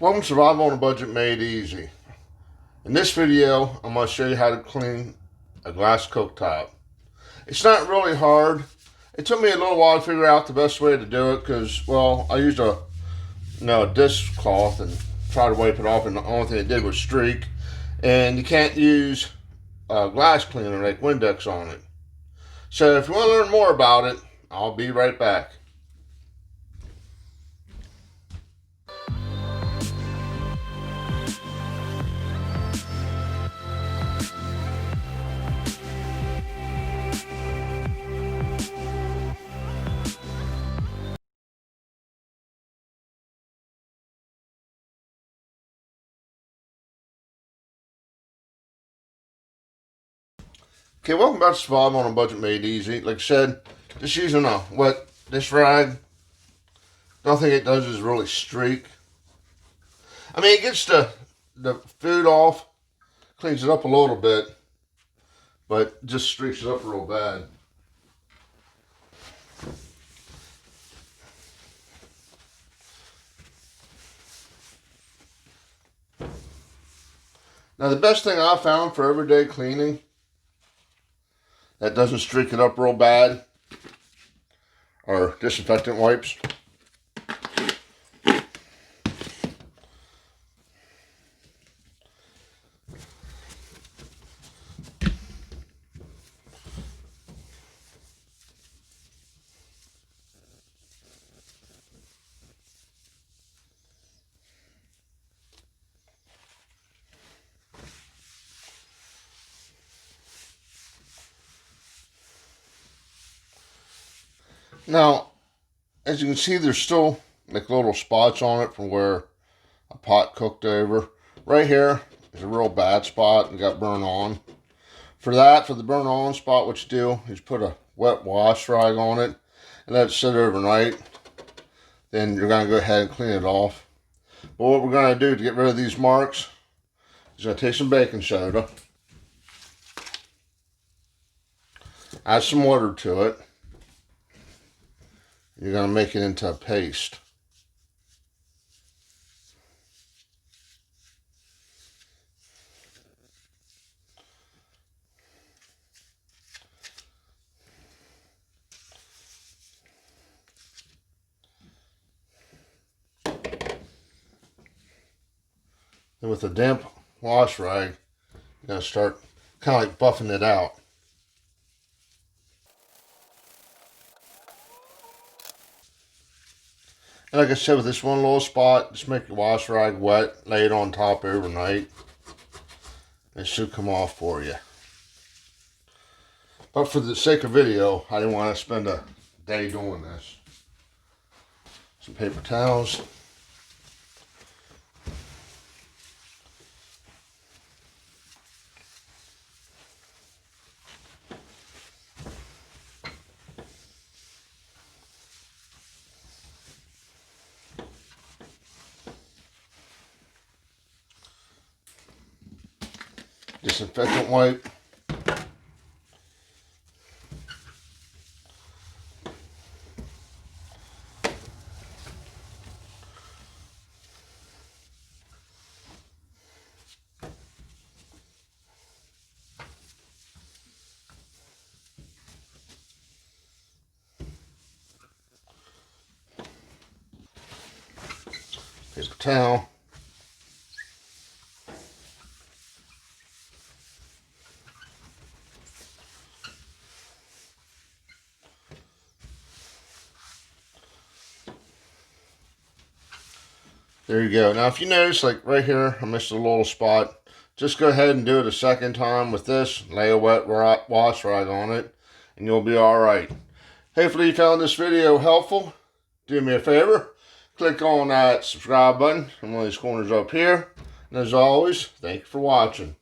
Welcome to Survival on a Budget Made Easy. In this video, I'm going to show you how to clean a glass cooktop. It's not really hard. It took me a little while to figure out the best way to do it because, well, I used a dishcloth and tried to wipe it off, and the only thing it did was streak. And you can't use a glass cleaner like Windex on it. So if you want to learn more about it, I'll be right back. Okay, welcome back to Survival on a Budget Made Easy. Like I said, just using a wet dish rag. The only thing it does is really streak. I mean, it gets the food off, cleans it up a little bit, but just streaks it up real bad. Now, the best thing I found for everyday cleaning that doesn't streak it up real bad are disinfectant wipes. Now, as you can see, there's still like little spots on it from where a pot cooked over. Right here is a real bad spot and got burned on. For the burn on spot, what you do is put a wet wash rag on it and let it sit overnight. Then you're going to go ahead and clean it off. But what we're going to do to get rid of these marks is going to take some baking soda, add some water to it. You're going to make it into a paste. Then with a damp wash rag, you're going to start kind of like buffing it out. And like I said, with this one little spot, just make your wash rag wet, lay it on top overnight. It should come off for you. But for the sake of video, I didn't want to spend a day doing this. Some paper towels. Disinfectant wipe. Paper towel. There you go. Now, if you notice, like right here, I missed a little spot. Just go ahead and do it a second time with this. Lay a wet wash rag on it, and you'll be all right. Hopefully, you found this video helpful. Do me a favor. Click on that subscribe button in one of these corners up here. And as always, thank you for watching.